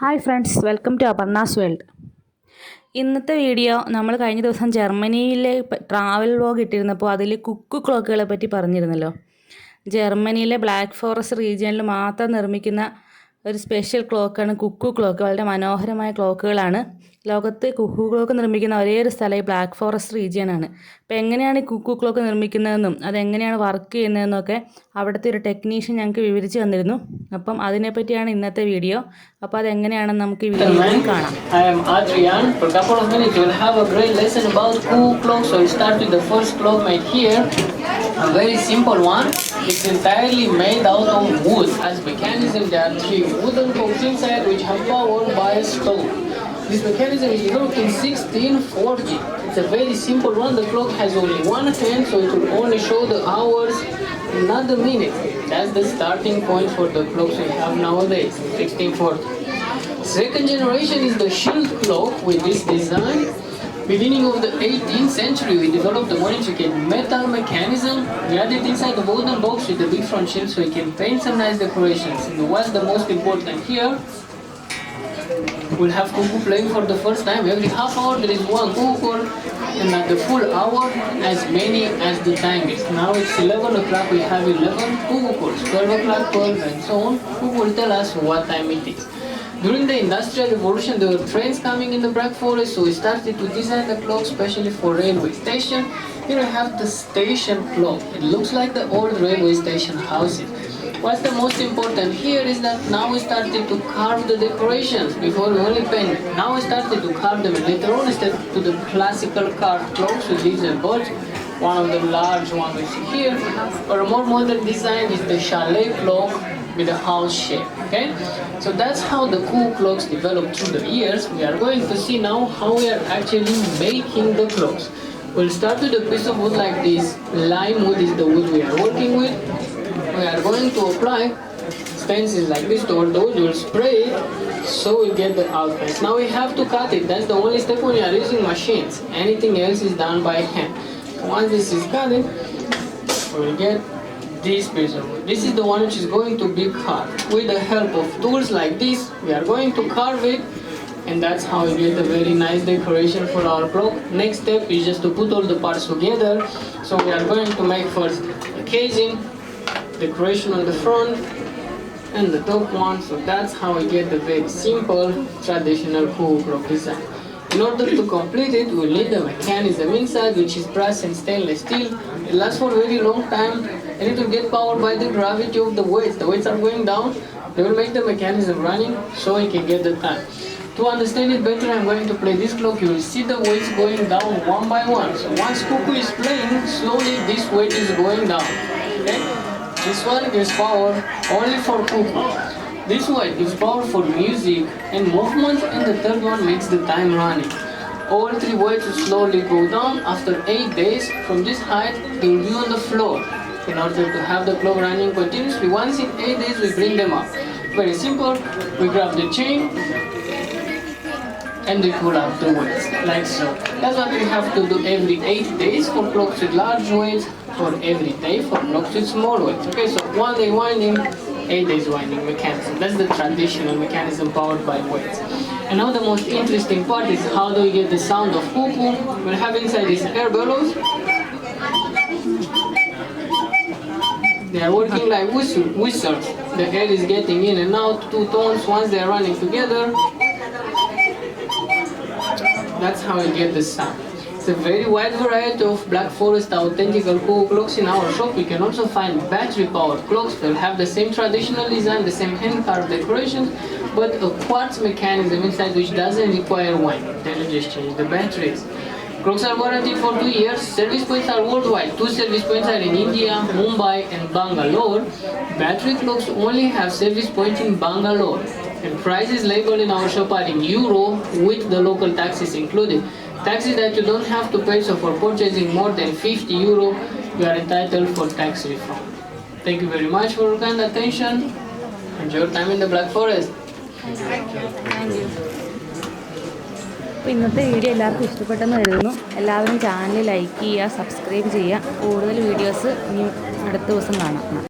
Hi friends, welcome to Aparna's world. ഇന്നത്തെ video നമ്മൾ കഴിഞ്ഞ ദിവസം ജർമ്മനിയിലെ ട്രാവൽ വ്ലോഗ് ഇട്ടിരുന്നപ്പോൾ അതിൽ കുക്കു ക്ലോക്കുകളെ പറ്റി പറഞ്ഞിരുന്നല്ലോ. ജർമ്മനിയിലെ ബ്ലാക്ക് ഫോറസ്റ്റ് റീജിയനിൽ മാത്രം നിർമ്മിക്കുന്ന ഒരു സ്പെഷ്യൽ ക്ലോക്കാണ് കുക്കു ക്ലോക്ക്. വളരെ മനോഹരമായ ക്ലോക്കുകളാണ്. ലോകത്ത് കുക്കു ക്ലോക്ക് നിർമ്മിക്കുന്ന ഒരേ ഒരു സ്ഥലം ഈ ബ്ലാക്ക് ഫോറസ്റ്റ് റീജിയനാണ്. അപ്പോൾ എങ്ങനെയാണ് ഈ കുക്കു ക്ലോക്ക് നിർമ്മിക്കുന്നതെന്നും അതെങ്ങനെയാണ് വർക്ക് ചെയ്യുന്നതെന്നൊക്കെ അവിടുത്തെ ഒരു ടെക്നീഷ്യൻ ഞങ്ങൾക്ക് വിവരിച്ച് തന്നിരുന്നു. അപ്പം അതിനെപ്പറ്റിയാണ് ഇന്നത്തെ വീഡിയോ. അപ്പോൾ അതെങ്ങനെയാണെന്ന് നമുക്ക് ഈ വീഡിയോയിൽ കാണാം. I am Adrian. For a couple of minutes we will have a great lesson about Cuckoo clock. So we start with the first clock made here. A very simple one. It's entirely made out of wood. As mechanism there are three wooden clocks inside which have powered by a stove. This mechanism is developed in 1640. It's a very simple one. The clock has only one hand, so it will only show the hours, not the minutes. That's the starting point for the clocks we have nowadays, 1640. Second generation is the shield clock with this design. Beginning of the 18th century, we developed a more intricate metal mechanism. We added inside the wooden box with the big front shield so we can paint some nice decorations. And what's the most important here? We'll have Cuckoo playing for the first time. Every half hour there is one Cuckoo, and at the full hour, as many as the time is. Now it's 11 o'clock, we have 11 Cuckoos, 12 o'clock, 12, and so on. Cuckoo will tell us what time it is. During the Industrial Revolution, there were trains coming in the Black Forest, so we started to design the clock specially for railway station. Here we have the station clock. It looks like the old railway station houses. What's the most important here is that now we started to carve the decorations. Before we only painted. Now we started to carve them, and later on we started to the classical carved clocks with these bulge. One of the large ones we see here. Or a more modern design is the chalet clock with a house shape. Okay, so that's how the Cuckoo clocks developed through the years. We are going to see now how we are actually making the clocks. We'll start with a piece of wood like this. Lime wood is the wood we are working with. We are going to apply stencils like this to the wood. We'll spray it so we'll get the outlines. Now we have to cut it. That's the only step when you are using machines. Anything else is done by hand. Once this is cut, we'll get this piece of wood. This is the one which is going to be carved. With the help of tools like this, we are going to carve it, and that's how we get a very nice decoration for our clock. Next step is just to put all the parts together. So we are going to make first a casing, decoration on the front, and the top one. So that's how we get the very simple traditional Cuckoo clock design. In order to complete it, we'll need the mechanism inside, which is brass and stainless steel. It lasts for a very long time, and it will get powered by the gravity of the weights. The weights are going down, they will make the mechanism running so we can get the time. To understand it better, I'm going to play this clock. You will see the weights going down one by one. So once Cuckoo is playing, slowly this weight is going down. Okay? This one gives power only for Cuckoo. This weight gives power for music and movement, and the third one makes the time running. All three weights will slowly go down. After 8 days, from this height, they will be on the floor. In order to have the clock running continuously, once in 8 days, we bring them up. Very simple. We grab the chain and we pull out the weights, like so. That's what we have to do every 8 days for clocks with large weights, for every day for clocks with small weights. Okay, so 1 day winding, 8 days winding mechanism. That's the traditional mechanism powered by weights. And now the most interesting part is how do we get the sound of Cuckoo? We'll have inside these air bellows. They are working like whistles. The air is getting in and out, two tones. Once they are running together, that's how we get the sound. It's a very wide variety of Black Forest authentic Cuckoo clocks in our shop. You can also find battery-powered clocks that have the same traditional design, the same hand-carved decorations, but a quartz mechanism inside which doesn't require winding. Then you just change the batteries. Clocks are guaranteed for 2 years. Service points are worldwide. 2 service points are in India, Mumbai, and Bangalore. Battery clocks only have service points in Bangalore. And prices labeled in our shop are in euro with the local taxes included. Taxes that you don't have to pay, so for purchasing more than 50 euro, you are entitled for tax refund. Thank you very much for your kind attention. Enjoy your time in the Black Forest. Thank you. അപ്പോൾ ഇന്നത്തെ video എല്ലാവർക്കും ഇഷ്ടപ്പെട്ടെന്ന് കരുതുന്നു. എല്ലാവരും channel like ചെയ്യുക, subscribe ചെയ്യുക. കൂടുതൽ videos ഇനി അടുത്ത ദിവസം കാണാം.